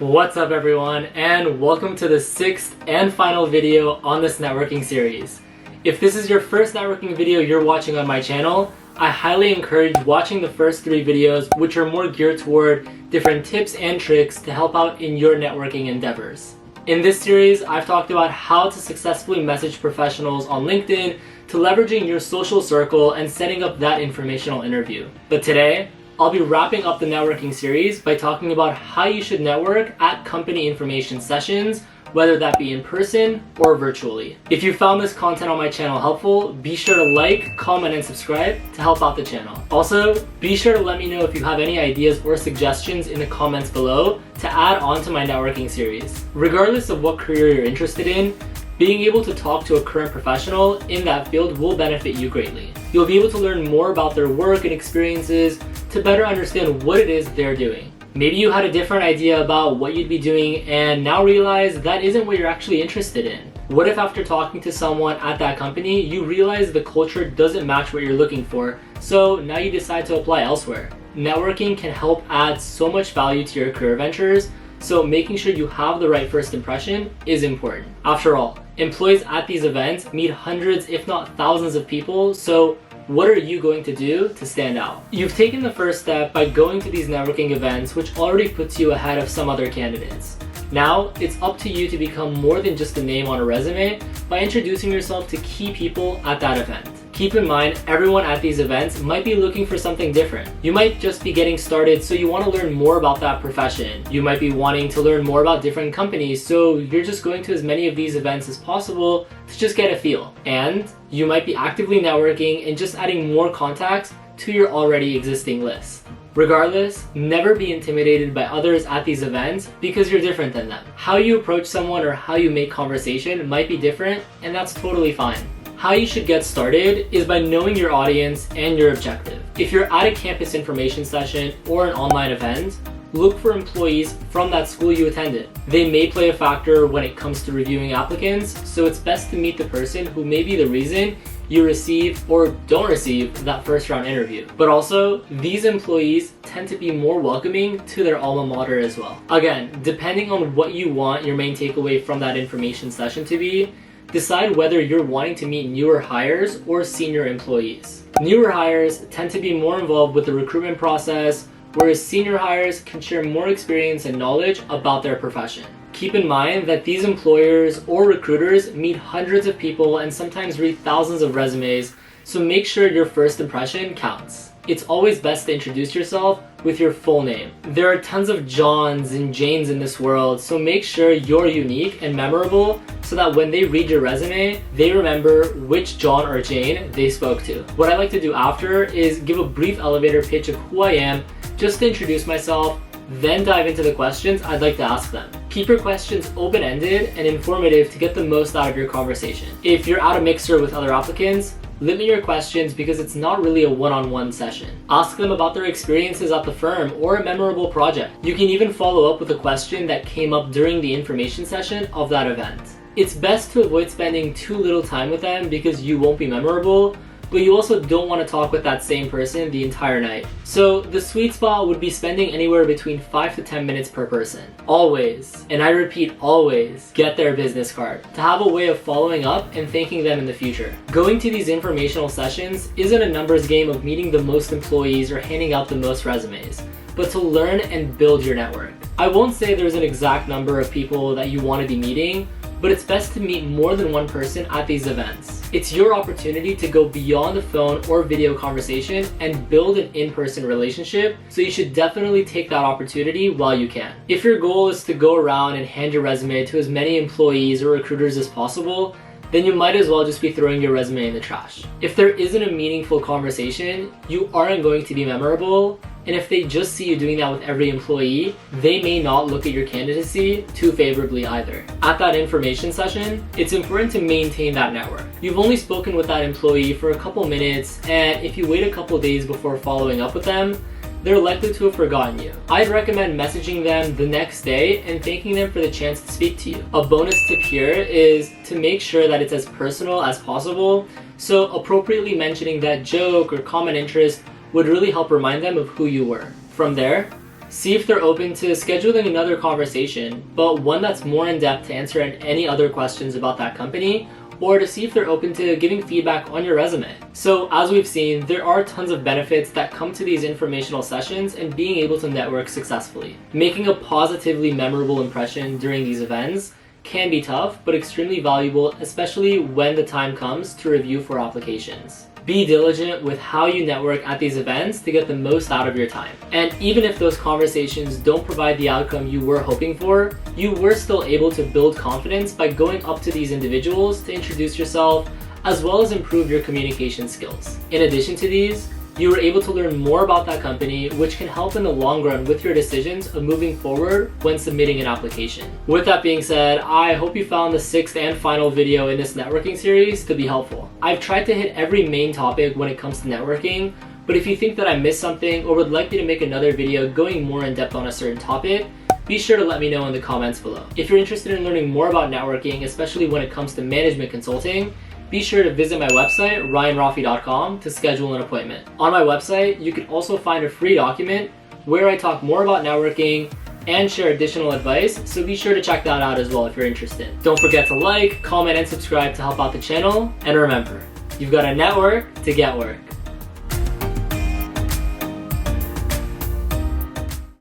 What's up everyone, and welcome to the 6th and final video on this networking series. If this is your first networking video you're watching on my channel, I highly encourage watching the first 3 videos, which are more geared toward different tips and tricks to help out in your networking endeavors. In this series, I've talked about how to successfully message professionals on LinkedIn, to leveraging your social circle and setting up that informational interview. But today, I'll be wrapping up the networking series by talking about how you should network at company information sessions, whether that be in person or virtually. If you found this content on my channel helpful, be sure to like, comment, and subscribe to help out the channel. Also, be sure to let me know if you have any ideas or suggestions in the comments below to add on to my networking series. Regardless of what career you're interested in, being able to talk to a current professional in that field will benefit you greatly. You'll be able to learn more about their work and experiences to better understand what it is they're doing. Maybe you had a different idea about what you'd be doing and now realize that isn't what you're actually interested in. What if after talking to someone at that company, you realize the culture doesn't match what you're looking for, so now you decide to apply elsewhere? Networking can help add so much value to your career ventures, so making sure you have the right first impression is important. After all, employees at these events meet hundreds if not thousands of people, so what are you going to do to stand out? You've taken the first step by going to these networking events, which already puts you ahead of some other candidates. Now, it's up to you to become more than just a name on a resume by introducing yourself to key people at that event. Keep in mind, everyone at these events might be looking for something different. You might just be getting started, so you want to learn more about that profession. You might be wanting to learn more about different companies, so you're just going to as many of these events as possible to just get a feel. And you might be actively networking and just adding more contacts to your already existing list. Regardless, never be intimidated by others at these events because you're different than them. How you approach someone or how you make conversation might be different, and that's totally fine. How you should get started is by knowing your audience and your objective. If you're at a campus information session or an online event, look for employees from that school you attended. They may play a factor when it comes to reviewing applicants, so it's best to meet the person who may be the reason you receive or don't receive that first round interview. But also, these employees tend to be more welcoming to their alma mater as well. Again, depending on what you want your main takeaway from that information session to be, decide whether you're wanting to meet newer hires or senior employees. Newer hires tend to be more involved with the recruitment process, whereas senior hires can share more experience and knowledge about their profession. Keep in mind that these employers or recruiters meet hundreds of people and sometimes read thousands of resumes, so make sure your first impression counts. It's always best to introduce yourself with your full name. There are tons of Johns and Janes in this world, so make sure you're unique and memorable so that when they read your resume, they remember which John or Jane they spoke to. What I like to do after is give a brief elevator pitch of who I am, just to introduce myself, then dive into the questions I'd like to ask them. Keep your questions open-ended and informative to get the most out of your conversation. If you're at a mixer with other applicants, limit your questions because it's not really a one-on-one session. Ask them about their experiences at the firm or a memorable project. You can even follow up with a question that came up during the information session of that event. It's best to avoid spending too little time with them because you won't be memorable, but you also don't want to talk with that same person the entire night. So the sweet spot would be spending anywhere between 5 to 10 minutes per person. Always, and I repeat always, get their business card to have a way of following up and thanking them in the future. Going to these informational sessions isn't a numbers game of meeting the most employees or handing out the most resumes, but to learn and build your network. I won't say there's an exact number of people that you want to be meeting, but it's best to meet more than one person at these events. It's your opportunity to go beyond a phone or video conversation and build an in-person relationship, so you should definitely take that opportunity while you can. If your goal is to go around and hand your resume to as many employees or recruiters as possible, then you might as well just be throwing your resume in the trash. If there isn't a meaningful conversation, you aren't going to be memorable, and if they just see you doing that with every employee, they may not look at your candidacy too favorably either. At that information session, it's important to maintain that network. You've only spoken with that employee for a couple minutes, and if you wait a couple days before following up with them, they're likely to have forgotten you. I'd recommend messaging them the next day and thanking them for the chance to speak to you. A bonus tip here is to make sure that it's as personal as possible, so appropriately mentioning that joke or common interest would really help remind them of who you were. From there, See if they're open to scheduling another conversation, but one that's more in-depth to answer any other questions about that company, or to see if they're open to giving feedback on your resume. So as we've seen, there are tons of benefits that come to these informational sessions and being able to network successfully. Making a positively memorable impression during these events can be tough, but extremely valuable, especially when the time comes to review for applications. Be diligent with how you network at these events to get the most out of your time. And even if those conversations don't provide the outcome you were hoping for, you were still able to build confidence by going up to these individuals to introduce yourself, as well as improve your communication skills. In addition to these, you were able to learn more about that company, which can help in the long run with your decisions of moving forward when submitting an application. With that being said, I hope you found the sixth and final video in this networking series to be helpful. I've tried to hit every main topic when it comes to networking, but if you think that I missed something or would like me to make another video going more in depth on a certain topic, be sure to let me know in the comments below. If you're interested in learning more about networking, especially when it comes to management consulting, be sure to visit my website, ryanrafi.com, to schedule an appointment. On my website, you can also find a free document where I talk more about networking and share additional advice, so be sure to check that out as well if you're interested. Don't forget to like, comment, and subscribe to help out the channel, and remember, you've got to network to get work.